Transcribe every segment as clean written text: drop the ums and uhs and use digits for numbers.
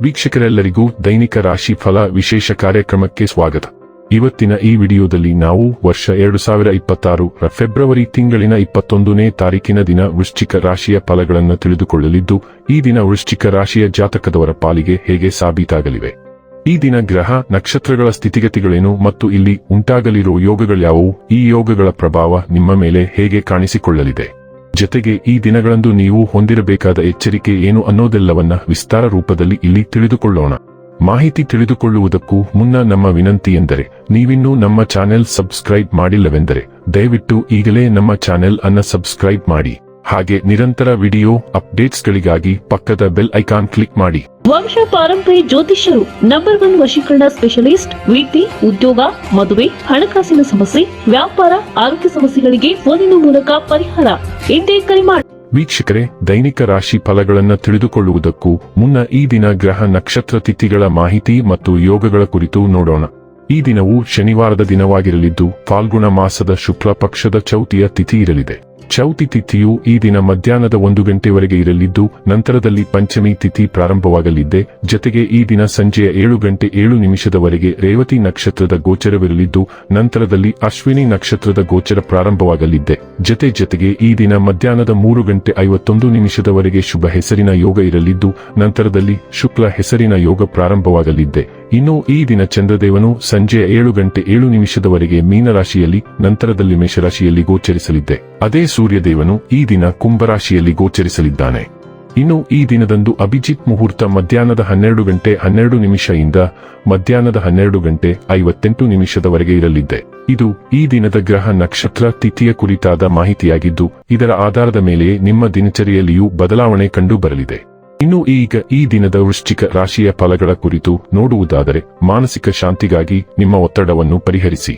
ವೀಕ್ಷಕರೆಲ್ಲರಿಗೂ ದೈನಿಕ ರಾಶಿ ಫಲ ವಿಶೇಷ ಕಾರ್ಯಕ್ರಮಕ್ಕೆ ಸ್ವಾಗತ. ಇವತ್ತಿನ ಈ ವಿಡಿಯೋದಲ್ಲಿ ನಾವು ವರ್ಷ 2026 ರ ಫೆಬ್ರವರಿ ತಿಂಗಳಿನ 21ನೇ ತಾರೀಕಿನ ದಿನ ವೃಶ್ಚಿಕ ರಾಶಿಯ ಫಲಗಳನ್ನು ತಿಳಿದುಕೊಳ್ಳಲಿದ್ದು, ಈ ದಿನ ವೃಶ್ಚಿಕ ರಾಶಿಯ ಜಾತಕದವರ ಪಾಲಿಗೆ ಹೇಗೆ ಸಾಬೀತಾಗಲಿವೆ, ಈ ದಿನ ಗ್ರಹ ನಕ್ಷತ್ರಗಳ ಸ್ಥಿತಿಗತಿಗಳೇನು ಮತ್ತು ಇಲ್ಲಿ ಉಂಟಾಗಲಿರುವ ಯೋಗಗಳ್ಯಾವುವು, ಈ ಯೋಗಗಳ ಪ್ರಭಾವ ನಿಮ್ಮ ಮೇಲೆ ಹೇಗೆ ಕಾಣಿಸಿಕೊಳ್ಳಲಿದೆ, ಜೊತೆಗೆ ಈ ದಿನಗಳಂದು ನೀವು ಹೊಂದಿರಬೇಕಾದ ಎಚ್ಚರಿಕೆ ಏನು ಅನ್ನೋದೆಲ್ಲವನ್ನ ವಿಸ್ತಾರ ರೂಪದಲ್ಲಿ ಇಲ್ಲಿ ತಿಳಿದುಕೊಳ್ಳೋಣ. ಮಾಹಿತಿ ತಿಳಿದುಕೊಳ್ಳುವುದಕ್ಕೂ ಮುನ್ನ ನಮ್ಮ ವಿನಂತಿ ಎಂದರೆ, ನೀವಿನ್ನೂ ನಮ್ಮ ಚಾನೆಲ್ ಸಬ್ಸ್ಕ್ರೈಬ್ ಮಾಡಿಲ್ಲವೆಂದರೆ ದಯವಿಟ್ಟು ಈಗಲೇ ನಮ್ಮ ಚಾನೆಲ್ ಅನ್ನ ಸಬ್ಸ್ಕ್ರೈಬ್ ಮಾಡಿ. ಹಾಗೆ ನಿರಂತರ ವಿಡಿಯೋ ಅಪ್ಡೇಟ್ಸ್ಗಳಿಗಾಗಿ ಪಕ್ಕದ ಬೆಲ್ ಐಕಾನ್ ಕ್ಲಿಕ್ ಮಾಡಿ. ವಂಶ ಪಾರಂಪರ್ಯ ಜ್ಯೋತಿಷ್ಯರು ನಂಬರ್ 1 ವಶೀಕರಣ ಸ್ಪೆಷಲಿಸ್ಟ್. ವೃತ್ತಿ, ಉದ್ಯೋಗ, ಮದುವೆ, ಹಣಕಾಸಿನ ಸಮಸ್ಯೆ, ವ್ಯಾಪಾರ, ಆರೋಗ್ಯ ಸಮಸ್ಯೆಗಳಿಗೆ ಫೋನಿನ ಮೂಲಕ ಪರಿಹಾರ. ಇಂದೇ ಕರೆ ಮಾಡಿ. ವೀಕ್ಷಕರೇ, ದೈನಿಕ ರಾಶಿ ಫಲಗಳನ್ನು ತಿಳಿದುಕೊಳ್ಳುವುದಕ್ಕೂ ಮುನ್ನ ಈ ದಿನ ಗ್ರಹ ನಕ್ಷತ್ರ ತಿಥಿಗಳ ಮಾಹಿತಿ ಮತ್ತು ಯೋಗಗಳ ಕುರಿತು ನೋಡೋಣ. ಈ ದಿನವು ಶನಿವಾರದ ದಿನವಾಗಿರಲಿದ್ದು, ಫಾಲ್ಗುಣ ಮಾಸದ ಶುಕ್ಲ ಪಕ್ಷದ ಚೌತಿಯ ತಿಥಿ ಇರಲಿದೆ. ಚೌತಿ ತಿಥಿಯು ಈ ದಿನ ಮಧ್ಯಾಹ್ನದ 1 ಗಂಟೆವರೆಗೆ ಇರಲಿದ್ದು, ನಂತರದಲ್ಲಿ ಪಂಚಮಿ ತಿಥಿ ಪ್ರಾರಂಭವಾಗಲಿದೆ. ಜೊತೆಗೆ ಈ ದಿನ ಸಂಜೆಯ 7 ಗಂಟೆ 7 ನಿಮಿಷದವರೆಗೆ ರೇವತಿ ನಕ್ಷತ್ರದ ಗೋಚರವಿರಲಿದ್ದು, ನಂತರದಲ್ಲಿ ಅಶ್ವಿನಿ ನಕ್ಷತ್ರದ ಗೋಚರ ಪ್ರಾರಂಭವಾಗಲಿದೆ. ಜೊತೆಗೆ ಈ ದಿನ ಮಧ್ಯಾಹ್ನದ 3 ಗಂಟೆ 51 ನಿಮಿಷದವರೆಗೆ ಶುಭ ಹೆಸರಿನ ಯೋಗ ಇರಲಿದ್ದು, ನಂತರದಲ್ಲಿ ಶುಕ್ಲ ಹೆಸರಿನ ಯೋಗ ಪ್ರಾರಂಭವಾಗಲಿದೆ. ಇನ್ನು ಈ ದಿನ ಚಂದ್ರದೇವನು ಸಂಜೆಯ 7 ಗಂಟೆ 7 ನಿಮಿಷದವರೆಗೆ ಮೀನರಾಶಿಯಲ್ಲಿ, ನಂತರದಲ್ಲಿ ಮೇಷರಾಶಿಯಲ್ಲಿ ಗೋಚರಿಸಲಿದೆ. ಅದೇ ಸೂರ್ಯದೇವನು ಈ ದಿನ ಕುಂಭರಾಶಿಯಲ್ಲಿ ಗೋಚರಿಸಲಿದ್ದಾನೆ. ಇನ್ನು ಈ ದಿನದಂದು ಅಭಿಜಿತ್ ಮುಹೂರ್ತ ಮಧ್ಯಾಹ್ನದ 12 ಗಂಟೆ 12 ನಿಮಿಷದಿಂದ ಮಧ್ಯಾಹ್ನದ 12 ಗಂಟೆ 58 ನಿಮಿಷದವರೆಗೆ ಇರಲಿದೆ. ಇದು ಈ ದಿನದ ಗ್ರಹ ನಕ್ಷತ್ರ ತಿಥಿಯ ಕುರಿತಾದ ಮಾಹಿತಿಯಾಗಿದ್ದು, ಇದರ ಆಧಾರದ ಮೇಲೆಯೇ ನಿಮ್ಮ ದಿನಚರಿಯಲ್ಲಿಯೂ ಬದಲಾವಣೆ ಕಂಡು ಬರಲಿದೆ. ಇನ್ನು ಈಗ ಈ ದಿನದ ವೃಶ್ಚಿಕ ರಾಶಿಯ ಫಲಗಳ ಕುರಿತು ನೋಡುವುದಾದರೆ, ಮಾನಸಿಕ ಶಾಂತಿಗಾಗಿ ನಿಮ್ಮ ಒತ್ತಡವನ್ನು ಪರಿಹರಿಸಿ.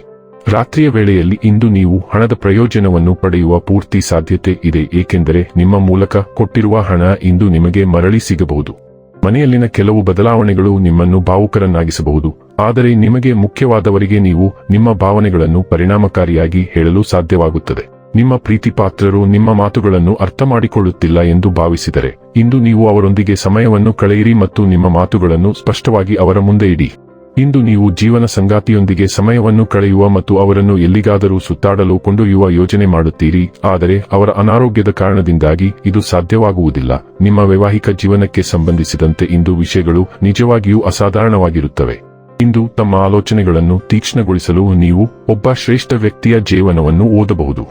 ರಾತ್ರಿಯ ವೇಳೆಯಲ್ಲಿ ಇಂದು ನೀವು ಹಣದ ಪ್ರಯೋಜನವನ್ನು ಪಡೆಯುವ ಪೂರ್ತಿ ಸಾಧ್ಯತೆ ಇದೆ, ಏಕೆಂದರೆ ನಿಮ್ಮ ಮೂಲಕ ಕೊಟ್ಟಿರುವ ಹಣ ಇಂದು ನಿಮಗೆ ಮರಳಿ ಸಿಗಬಹುದು. ಮನೆಯಲ್ಲಿನ ಕೆಲವು ಬದಲಾವಣೆಗಳು ನಿಮ್ಮನ್ನು ಭಾವುಕರನ್ನಾಗಿಸಬಹುದು, ಆದರೆ ನಿಮಗೆ ಮುಖ್ಯವಾದವರಿಗೆ ನೀವು ನಿಮ್ಮ ಭಾವನೆಗಳನ್ನು ಪರಿಣಾಮಕಾರಿಯಾಗಿ ಹೇಳಲು ಸಾಧ್ಯವಾಗುತ್ತದೆ. ನಿಮ್ಮ ಪ್ರೀತಿಪಾತ್ರರು ನಿಮ್ಮ ಮಾತುಗಳನ್ನು ಅರ್ಥ ಮಾಡಿಕೊಳ್ಳುತ್ತಿಲ್ಲ ಎಂದು ಭಾವಿಸಿದರೆ, ಇಂದು ನೀವು ಅವರೊಂದಿಗೆ ಸಮಯವನ್ನು ಕಳೆಯಿರಿ ಮತ್ತು ನಿಮ್ಮ ಮಾತುಗಳನ್ನು ಸ್ಪಷ್ಟವಾಗಿ ಅವರ ಮುಂದೆ ಇಡಿ. ಇಂದು ನೀವು ಜೀವನ ಸಂಗಾತಿಯೊಂದಿಗೆ ಸಮಯವನ್ನು ಕಳೆಯುವ ಮತ್ತು ಅವರನ್ನು ಎಲ್ಲಿಗಾದರೂ ಸುತ್ತಾಡಲು ಕೊಂಡೊಯ್ಯುವ ಯೋಜನೆ ಮಾಡುತ್ತೀರಿ, ಆದರೆ ಅವರ ಅನಾರೋಗ್ಯದ ಕಾರಣದಿಂದಾಗಿ ಇದು ಸಾಧ್ಯವಾಗುವುದಿಲ್ಲ. ನಿಮ್ಮ ವೈವಾಹಿಕ ಜೀವನಕ್ಕೆ ಸಂಬಂಧಿಸಿದಂತೆ ಇಂದು ವಿಷಯಗಳು ನಿಜವಾಗಿಯೂ ಅಸಾಧಾರಣವಾಗಿರುತ್ತವೆ. ಇಂದು ತಮ್ಮ ಆಲೋಚನೆಗಳನ್ನು ತೀಕ್ಷ್ಣಗೊಳಿಸಲು ನೀವು ಒಬ್ಬ ಶ್ರೇಷ್ಠ ವ್ಯಕ್ತಿಯ ಜೀವನವನ್ನು ಓದಬಹುದು.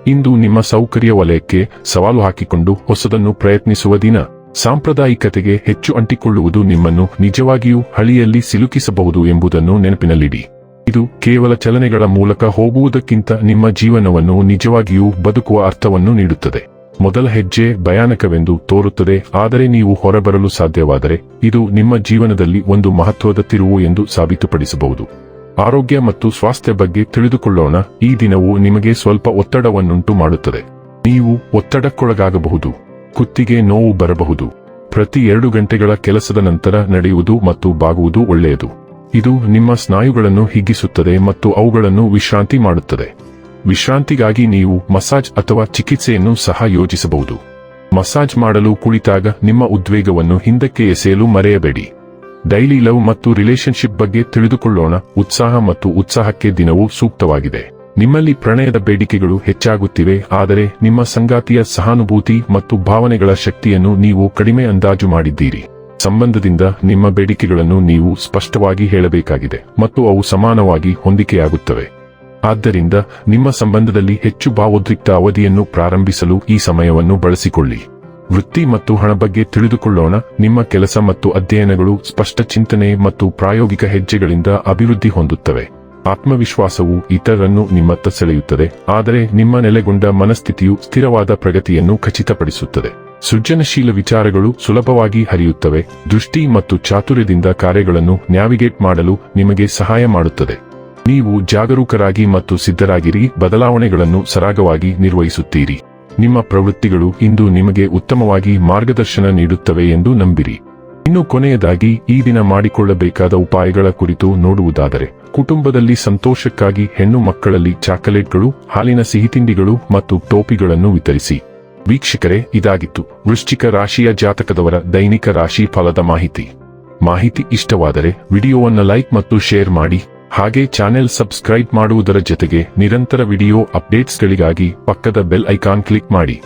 ಇಂದು ನಿಮ್ಮ ಸೌಕರ್ಯ ವಲಯಕ್ಕೆ ಸವಾಲು ಹಾಕಿಕೊಂಡು ಹೊಸದನ್ನು ಪ್ರಯತ್ನಿಸುವ ದಿನ. ಸಾಂಪ್ರದಾಯಿಕತೆಗೆ ಹೆಚ್ಚು ಅಂಟಿಕೊಳ್ಳುವುದು ನಿಮ್ಮನ್ನು ನಿಜವಾಗಿಯೂ ಹಳಿಯಲ್ಲಿ ಸಿಲುಕಿಸಬಹುದು ಎಂಬುದನ್ನು ನೆನಪಿನಲ್ಲಿಡಿ. ಇದು ಕೇವಲ ಚಲನೆಗಳ ಮೂಲಕ ಹೋಗುವುದಕ್ಕಿಂತ ನಿಮ್ಮ ಜೀವನವನ್ನು ನಿಜವಾಗಿಯೂ ಬದುಕುವ ಅರ್ಥವನ್ನು ನೀಡುತ್ತದೆ. ಮೊದಲ ಹೆಜ್ಜೆ ಭಯಾನಕವೆಂದು ತೋರುತ್ತದೆ, ಆದರೆ ನೀವು ಹೊರಬರಲು ಸಾಧ್ಯವಾದರೆ ಇದು ನಿಮ್ಮ ಜೀವನದಲ್ಲಿ ಒಂದು ಮಹತ್ವದ ತಿರುವು ಎಂದು ಸಾಬೀತುಪಡಿಸಬಹುದು. ಆರೋಗ್ಯ ಮತ್ತು ಸ್ವಾಸ್ಥ್ಯ ಬಗ್ಗೆ ತಿಳಿದುಕೊಳ್ಳೋಣ. ಈ ದಿನವು ನಿಮಗೆ ಸ್ವಲ್ಪ ಒತ್ತಡವನ್ನುಂಟು ಮಾಡುತ್ತದೆ. ನೀವು ಒತ್ತಡಕ್ಕೊಳಗಾಗಬಹುದು, ಕುತ್ತಿಗೆ ನೋವು ಬರಬಹುದು. ಪ್ರತಿ 2 ಗಂಟೆಗಳ ಕೆಲಸದ ನಂತರ ನಡೆಯುವುದು ಮತ್ತು ಬಾಗುವುದು ಒಳ್ಳೆಯದು. ಇದು ನಿಮ್ಮ ಸ್ನಾಯುಗಳನ್ನು ಹಿಗ್ಗಿಸುತ್ತದೆ ಮತ್ತು ಅವುಗಳನ್ನು ವಿಶ್ರಾಂತಿ ಮಾಡುತ್ತದೆ. ವಿಶ್ರಾಂತಿಗಾಗಿ ನೀವು ಮಸಾಜ್ ಅಥವಾ ಚಿಕಿತ್ಸೆಯನ್ನು ಸಹ ಯೋಜಿಸಬಹುದು. ಮಸಾಜ್ ಮಾಡಲು ಕುಳಿತಾಗ ನಿಮ್ಮ ಉದ್ವೇಗವನ್ನು ಹಿಂದಕ್ಕೆ ಎಸೆಯಲು ಮರೆಯಬೇಡಿ. ಡೈಲಿ ಲವ್ ಮತ್ತು ರಿಲೇಶನ್ಶಿಪ್ ಬಗ್ಗೆ ತಿಳಿದುಕೊಳ್ಳೋಣ. ಉತ್ಸಾಹ ಮತ್ತು ಉತ್ಸಾಹಕ್ಕೆ ದಿನವೂ ಸೂಕ್ತವಾಗಿದೆ. ನಿಮ್ಮಲ್ಲಿ ಪ್ರಣಯದ ಬೇಡಿಕೆಗಳು ಹೆಚ್ಚಾಗುತ್ತಿವೆ, ಆದರೆ ನಿಮ್ಮ ಸಂಗಾತಿಯ ಸಹಾನುಭೂತಿ ಮತ್ತು ಭಾವನೆಗಳ ಶಕ್ತಿಯನ್ನು ನೀವು ಕಡಿಮೆ ಅಂದಾಜು ಮಾಡಿದ್ದೀರಿ. ಸಂಬಂಧದಿಂದ ನಿಮ್ಮ ಬೇಡಿಕೆಗಳನ್ನು ನೀವು ಸ್ಪಷ್ಟವಾಗಿ ಹೇಳಬೇಕಾಗಿದೆ ಮತ್ತು ಅವು ಸಮಾನವಾಗಿ ಹೊಂದಿಕೆಯಾಗುತ್ತವೆ. ಆದ್ದರಿಂದ ನಿಮ್ಮ ಸಂಬಂಧದಲ್ಲಿ ಹೆಚ್ಚು ಭಾವೋದ್ರಿಕ್ತ ಅವಧಿಯನ್ನು ಪ್ರಾರಂಭಿಸಲು ಈ ಸಮಯವನ್ನು ಬಳಸಿಕೊಳ್ಳಿ. ವೃತ್ತಿ ಮತ್ತು ಹಣ ಬಗ್ಗೆ ತಿಳಿದುಕೊಳ್ಳೋಣ. ನಿಮ್ಮ ಕೆಲಸ ಮತ್ತು ಅಧ್ಯಯನಗಳು ಸ್ಪಷ್ಟ ಚಿಂತನೆ ಮತ್ತು ಪ್ರಾಯೋಗಿಕ ಹೆಜ್ಜೆಗಳಿಂದ ಅಭಿವೃದ್ಧಿ ಹೊಂದುತ್ತವೆ. ಆತ್ಮವಿಶ್ವಾಸವು ಇತರರನ್ನು ನಿಮ್ಮತ್ತ ಸೆಳೆಯುತ್ತದೆ, ಆದರೆ ನಿಮ್ಮ ನೆಲೆಗೊಂಡ ಮನಸ್ಥಿತಿಯು ಸ್ಥಿರವಾದ ಪ್ರಗತಿಯನ್ನು ಖಚಿತಪಡಿಸುತ್ತದೆ. ಸೃಜನಶೀಲ ವಿಚಾರಗಳು ಸುಲಭವಾಗಿ ಹರಿಯುತ್ತವೆ. ದೃಷ್ಟಿ ಮತ್ತು ಚಾತುರ್ಯದಿಂದ ಕಾರ್ಯಗಳನ್ನು ನ್ಯಾವಿಗೇಟ್ ಮಾಡಲು ನಿಮಗೆ ಸಹಾಯ ಮಾಡುತ್ತದೆ. ನೀವು ಜಾಗರೂಕರಾಗಿ ಮತ್ತು ಸಿದ್ಧರಾಗಿರಿ, ಬದಲಾವಣೆಗಳನ್ನು ಸರಾಗವಾಗಿ ನಿರ್ವಹಿಸುತ್ತೀರಿ. ನಿಮ್ಮ ಪ್ರವೃತ್ತಿಗಳು ಇಂದು ನಿಮಗೆ ಉತ್ತಮವಾಗಿ ಮಾರ್ಗದರ್ಶನ ನೀಡುತ್ತವೆ ಎಂದು ನಂಬಿರಿ. ಇನ್ನು ಕೊನೆಯದಾಗಿ ಈ ದಿನ ಮಾಡಿಕೊಳ್ಳಬೇಕಾದ ಉಪಾಯಗಳ ಕುರಿತು ನೋಡುವುದಾದರೆ, ಕುಟುಂಬದಲ್ಲಿ ಸಂತೋಷಕ್ಕಾಗಿ ಹೆಣ್ಣು ಮಕ್ಕಳಲ್ಲಿ ಚಾಕೊಲೇಟ್ಗಳು, ಹಾಲಿನ ಸಿಹಿತಿಂಡಿಗಳು ಮತ್ತು ಟೋಪಿಗಳನ್ನು ವಿತರಿಸಿ. ವೀಕ್ಷಕರೇ, ಇದಾಗಿತ್ತು ವೃಶ್ಚಿಕ ರಾಶಿಯ ಜಾತಕದವರ ದೈನಿಕ ರಾಶಿ ಫಲದ ಮಾಹಿತಿ. ಮಾಹಿತಿ ಇಷ್ಟವಾದರೆ ವಿಡಿಯೋವನ್ನು ಲೈಕ್ ಮತ್ತು ಶೇರ್ ಮಾಡಿ. ಹಾಗೆ ಚಾನೆಲ್ ಸಬ್ಸ್ಕ್ರೈಬ್ ಮಾಡುವುದರ ಜೊತೆಗೆ ನಿರಂತರ ವಿಡಿಯೋ ಅಪ್ಡೇಟ್ಸ್ಗಳಿಗಾಗಿ ಪಕ್ಕದ ಬೆಲ್ ಐಕಾನ್ ಕ್ಲಿಕ್ ಮಾಡಿ.